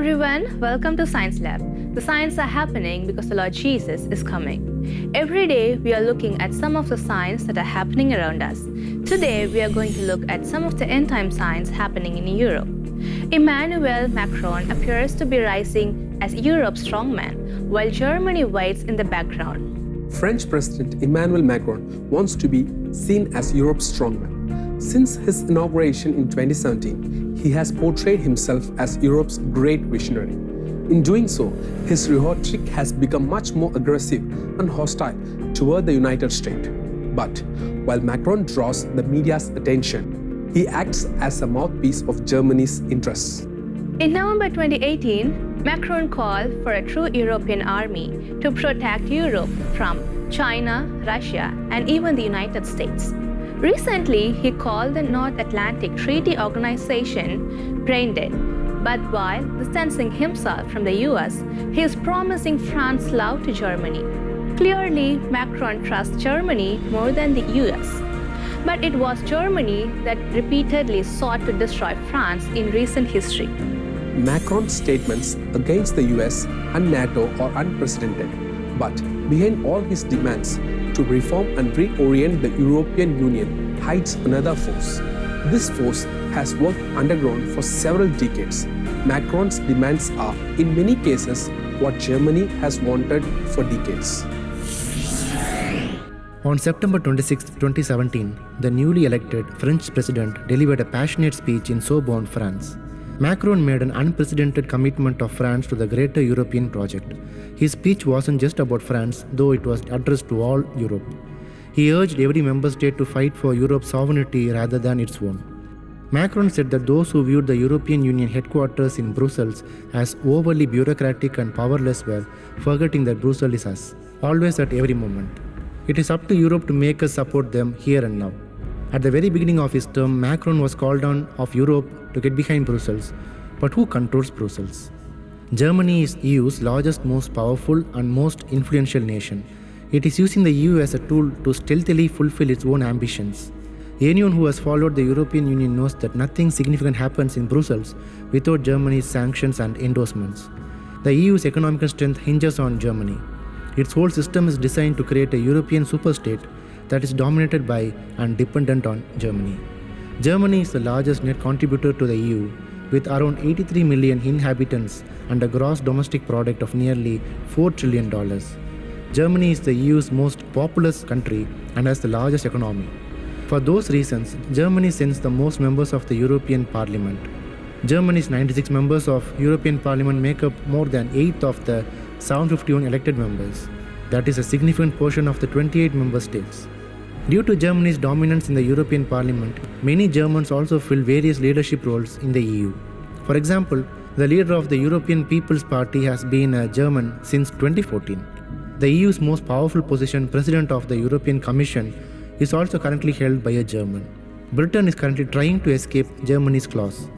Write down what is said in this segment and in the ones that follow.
everyone, welcome to Science Lab. The signs are happening because the Lord Jesus is coming. Every day we are looking at some of the signs that are happening around us. Today we are going to look at some of the end time signs happening in Europe. Emmanuel Macron appears to be rising as Europe's strongman, while Germany waits in the background. French President Emmanuel Macron wants to be seen as Europe's strongman. Since his inauguration in 2017, he has portrayed himself as Europe's great visionary. In doing so, his rhetoric has become much more aggressive and hostile toward the United States. But while Macron draws the media's attention, he acts as a mouthpiece of Germany's interests. In November 2018, Macron called for a true European army to protect Europe from China, Russia, and even the United States. Recently, he called the North Atlantic Treaty Organization brain dead. But while distancing himself from the US, he is promising France's love to Germany. Clearly, Macron trusts Germany more than the US. But it was Germany that repeatedly sought to destroy France in recent history. Macron's statements against the US and NATO are unprecedented, but behind all his demands to reform and reorient the European Union hides another force. This force has worked underground for several decades. Macron's demands are, in many cases, what Germany has wanted for decades. On September 26, 2017, the newly elected French president delivered a passionate speech in Sorbonne, France. Macron made an unprecedented commitment of France to the greater European project. His speech wasn't just about France, though it was addressed to all Europe. He urged every member state to fight for Europe's sovereignty rather than its own. Macron said that those who viewed the European Union headquarters in Brussels as overly bureaucratic and powerless were forgetting that Brussels is us, always at every moment. It is up to Europe to make us support them here and now. At the very beginning of his term, Macron was called on of Europe to get behind Brussels. But who controls Brussels? Germany is EU's largest, most powerful and most influential nation. It is using the EU as a tool to stealthily fulfill its own ambitions. Anyone who has followed the European Union knows that nothing significant happens in Brussels without Germany's sanctions and endorsements. The EU's economic strength hinges on Germany. Its whole system is designed to create a European superstate that is dominated by and dependent on Germany. Germany is the largest net contributor to the EU, with around 83 million inhabitants and a gross domestic product of nearly $4 trillion. Germany is the EU's most populous country and has the largest economy. For those reasons, Germany sends the most members of the European Parliament. Germany's 96 members of European Parliament make up more than 1/8 of the 751 elected members. That is a significant portion of the 28 member states. Due to Germany's dominance in the European Parliament, many Germans also fill various leadership roles in the EU. For example, the leader of the European People's Party has been a German since 2014. The EU's most powerful position, President of the European Commission, is also currently held by a German. Britain is currently trying to escape Germany's claws.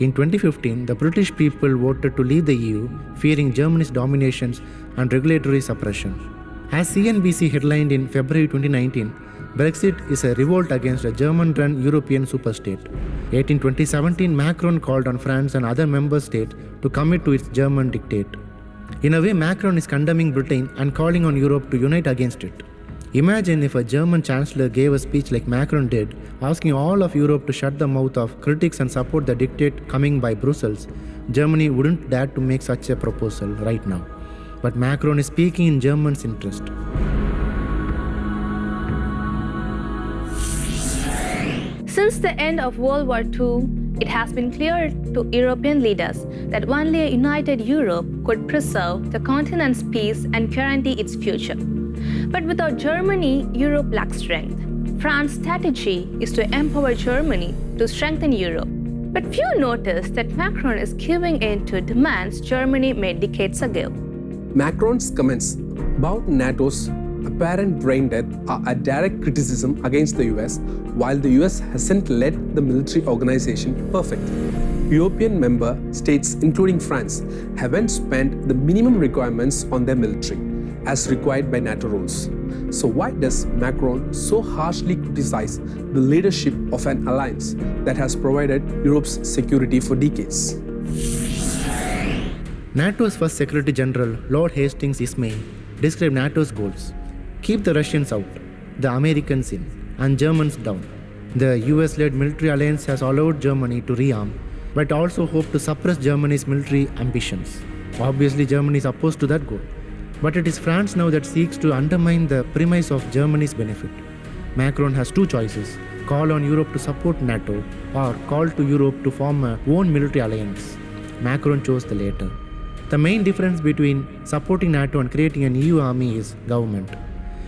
In 2015, the British people voted to leave the EU, fearing Germany's dominations and regulatory suppression. As CNBC headlined in February 2019, Brexit is a revolt against a German-run European superstate. Yet in 2017, Macron called on France and other member states to commit to its German dictate. In a way, Macron is condemning Britain and calling on Europe to unite against it. Imagine if a German chancellor gave a speech like Macron did, asking all of Europe to shut the mouth of critics and support the dictate coming by Brussels. Germany wouldn't dare to make such a proposal right now. But Macron is speaking in Germany's interest. Since the end of World War II, it has been clear to European leaders that only a united Europe could preserve the continent's peace and guarantee its future. But without Germany, Europe lacks strength. France's strategy is to empower Germany to strengthen Europe. But few notice that Macron is giving in to demands Germany made decades ago. Macron's comments about NATO's apparent brain death are a direct criticism against the US, while the US hasn't led the military organization perfectly. European member states, including France, haven't spent the minimum requirements on their military, as required by NATO rules. So why does Macron so harshly criticize the leadership of an alliance that has provided Europe's security for decades? NATO's first Secretary General, Lord Hastings Ismay, described NATO's goals: keep the Russians out, the Americans in, and Germans down. The US-led military alliance has allowed Germany to rearm, but also hope to suppress Germany's military ambitions. Obviously, Germany is opposed to that goal. But it is France now that seeks to undermine the premise of Germany's benefit. Macron has two choices: call on Europe to support NATO or call to Europe to form a own military alliance. Macron chose the latter. The main difference between supporting NATO and creating an EU army is government.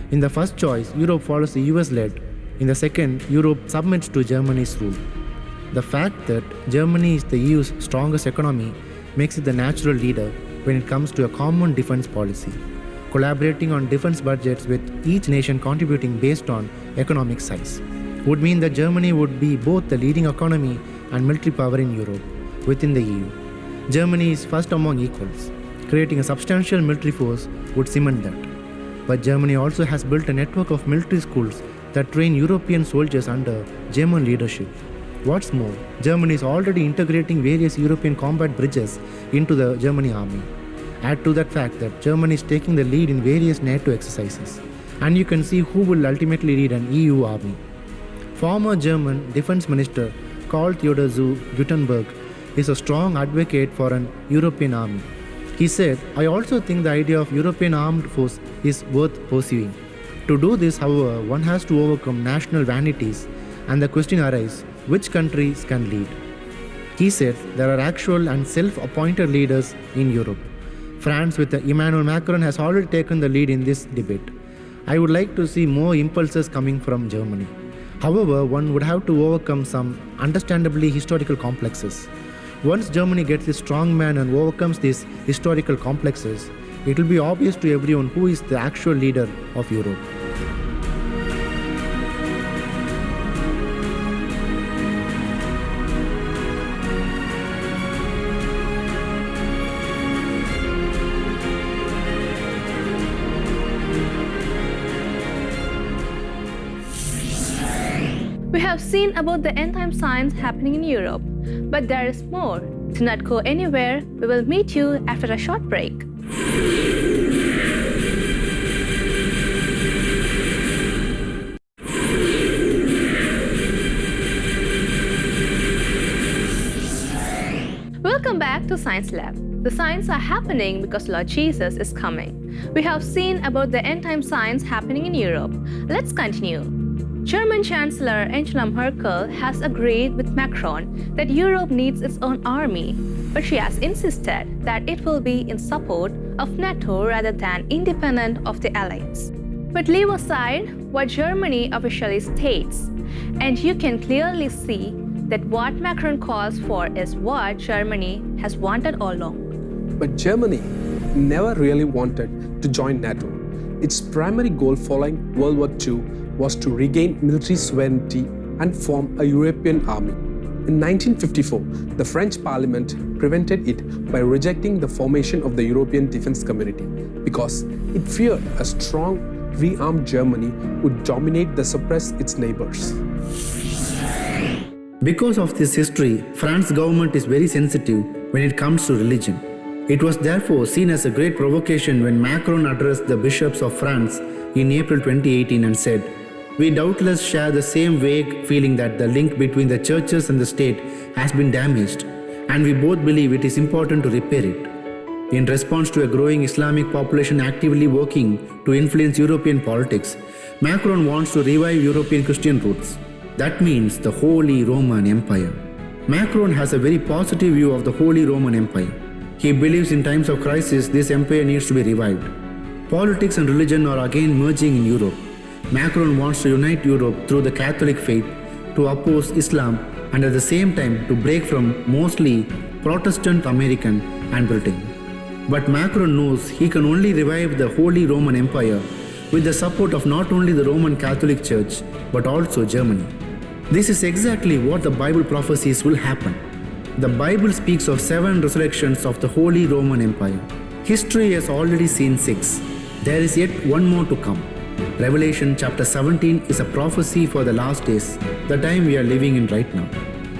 In the first choice, Europe follows the US-led. In the second, Europe submits to Germany's rule. The fact that Germany is the EU's strongest economy makes it the natural leader when it comes to a common defense policy, collaborating on defense budgets with each nation contributing based on economic size. Would mean that Germany would be both the leading economy and military power in Europe within the EU. Germany is first among equals. Creating a substantial military force would cement that. But Germany also has built a network of military schools that train European soldiers under German leadership. What's more, Germany is already integrating various European combat bridges into the German army. Add to that fact that Germany is taking the lead in various NATO exercises, and you can see who will ultimately lead an EU army. Former German Defense Minister Karl Theodor zu Guttenberg is a strong advocate for an European army. He said, "I also think the idea of European armed force is worth pursuing. To do this, however, one has to overcome national vanities, and the question arises, which countries can lead?" He said there are actual and self-appointed leaders in Europe. France with Emmanuel Macron has already taken the lead in this debate. I would like to see more impulses coming from Germany. However, one would have to overcome some understandably historical complexes. Once Germany gets its strong man and overcomes these historical complexes, it will be obvious to everyone who is the actual leader of Europe. We have seen about the end-time signs happening in Europe, but there is more. Do not go anywhere. We will meet you after a short break. Welcome back to Science Lab. The signs are happening because Lord Jesus is coming. We have seen about the end-time signs happening in Europe. Let's continue. German Chancellor Angela Merkel has agreed with Macron that Europe needs its own army, but she has insisted that it will be in support of NATO rather than independent of the alliance. But leave aside what Germany officially states, and you can clearly see that what Macron calls for is what Germany has wanted all along. But Germany never really wanted to join NATO. Its primary goal following World War II was to regain military sovereignty and form a European army. In 1954, the French Parliament prevented it by rejecting the formation of the European Defense Community because it feared a strong, rearmed Germany would dominate and suppress its neighbors. Because of this history, France's government is very sensitive when it comes to religion. It was therefore seen as a great provocation when Macron addressed the bishops of France in April 2018 and said, "We doubtless share the same vague feeling that the link between the churches and the state has been damaged, and we both believe it is important to repair it." In response to a growing Islamic population actively working to influence European politics, Macron wants to revive European Christian roots. That means the Holy Roman Empire. Macron has a very positive view of the Holy Roman Empire. He believes in times of crisis, this empire needs to be revived. Politics and religion are again merging in Europe. Macron wants to unite Europe through the Catholic faith, to oppose Islam, and at the same time to break from mostly Protestant American and Britain. But Macron knows he can only revive the Holy Roman Empire with the support of not only the Roman Catholic Church, but also Germany. This is exactly what the Bible prophesies will happen. The Bible speaks of 7 resurrections of the Holy Roman Empire. History has already seen 6. There is yet one more to come. Revelation chapter 17 is a prophecy for the last days, the time we are living in right now.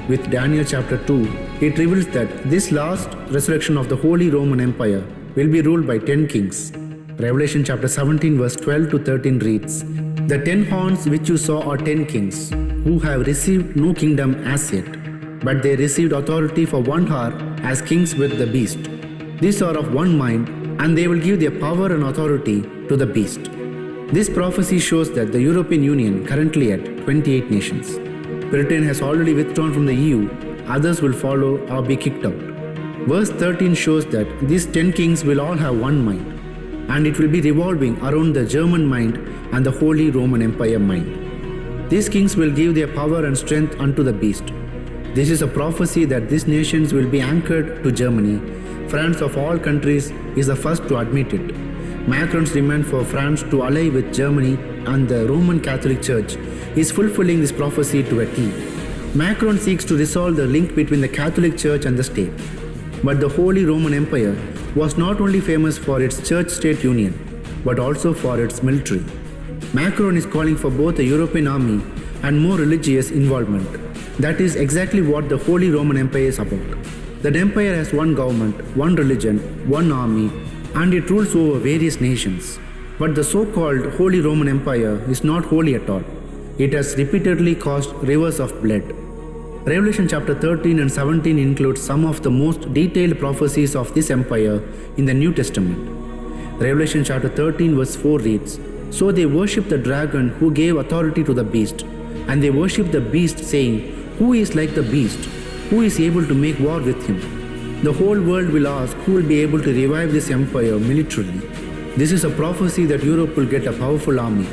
with Daniel chapter 2, it reveals that this last resurrection of the Holy Roman Empire will be ruled by 10 kings. Revelation chapter 17 verse 12 to 13 reads, "The 10 horns which you saw are 10 kings, who have received no kingdom as yet, but they received authority for 1 hour as kings with the beast. These are of one mind, and they will give their power and authority to the beast." This prophecy shows that the European Union, currently at 28 nations. Britain has already withdrawn from the EU, others will follow or be kicked out. Verse 13 shows that these 10 kings will all have one mind, and it will be revolving around the German mind and the Holy Roman Empire mind. These kings will give their power and strength unto the beast. This is a prophecy that these nations will be anchored to Germany. France of all countries is the first to admit it. Macron's demand for France to ally with Germany and the Roman Catholic Church is fulfilling this prophecy to a T. Macron seeks to resolve the link between the Catholic Church and the state. But the Holy Roman Empire was not only famous for its church-state union, but also for its military. Macron is calling for both a European army and more religious involvement. That is exactly what the Holy Roman Empire is about. That empire has one government, one religion, one army, and it rules over various nations. But the so-called Holy Roman Empire is not holy at all. It has repeatedly caused rivers of blood. Revelation chapter 13 and 17 includes some of the most detailed prophecies of this empire in the New Testament. Revelation chapter 13 verse 4 reads, "So they worshipped the dragon who gave authority to the beast, and they worshipped the beast, saying, 'Who is like the beast? Who is able to make war with him?' The whole world will ask who will be able to revive this empire militarily. This is a prophecy that Europe will get a powerful army.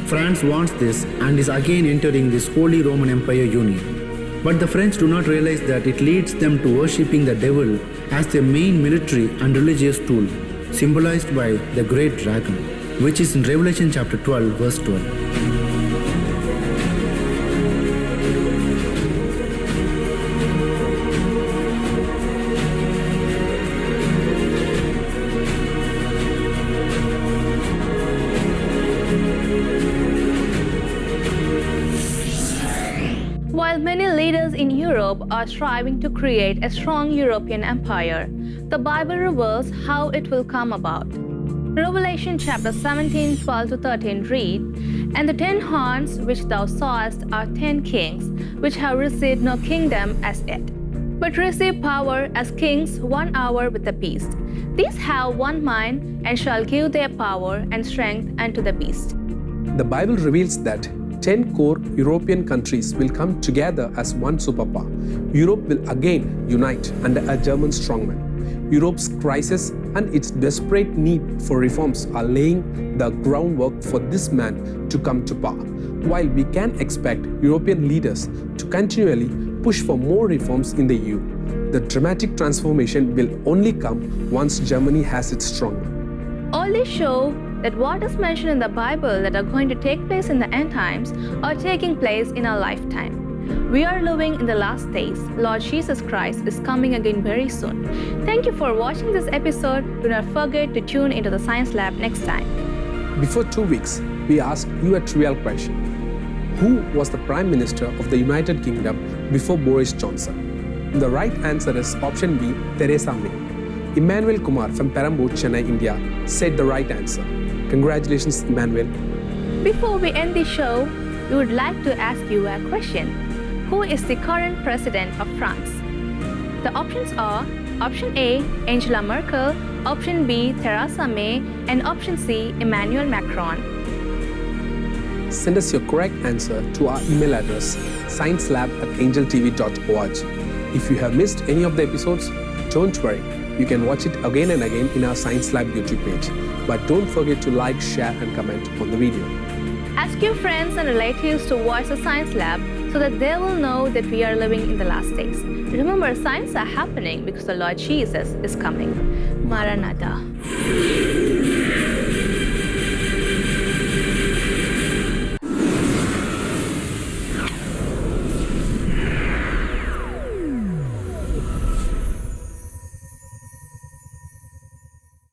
France wants this and is again entering this Holy Roman Empire union. But the French do not realize that it leads them to worshipping the devil as their main military and religious tool, symbolized by the great dragon, which is in Revelation chapter 12 verse 12. While many leaders in Europe are striving to create a strong European empire, the Bible reveals how it will come about. Revelation chapter 17, 12 to 13 read, "And the 10 horns which thou sawest are 10 kings, which have received no kingdom as yet, but receive power as kings 1 hour with the beast. These have one mind, and shall give their power and strength unto the beast." The Bible reveals that 10 core European countries will come together as one superpower. Europe will again unite under a German strongman. Europe's crisis and its desperate need for reforms are laying the groundwork for this man to come to power. While we can expect European leaders to continually push for more reforms in the EU, the dramatic transformation will only come once Germany has its strongman. All these show that what is mentioned in the Bible that are going to take place in the end times are taking place in our lifetime. We are living in the last days. Lord Jesus Christ is coming again very soon. Thank you for watching this episode. Do not forget to tune into the Science Lab next time. Before 2 weeks, we asked you a trivial question. Who was the Prime Minister of the United Kingdom before Boris Johnson? The right answer is option B, Theresa May. Emmanuel Kumar from Perambur, Chennai, India said the right answer. Congratulations, Emmanuel. Before we end the show, we would like to ask you a question. Who is the current president of France? The options are option A, Angela Merkel, option B, Theresa May, and option C, Emmanuel Macron. Send us your correct answer to our email address, sciencelab@angeltv.org. If you have missed any of the episodes, don't worry. You can watch it again and again in our Science Lab YouTube page. But don't forget to like, share, and comment on the video. Ask your friends and relatives to watch the Science Lab so that they will know that we are living in the last days. Remember, signs are happening because the Lord Jesus is coming. Maranatha.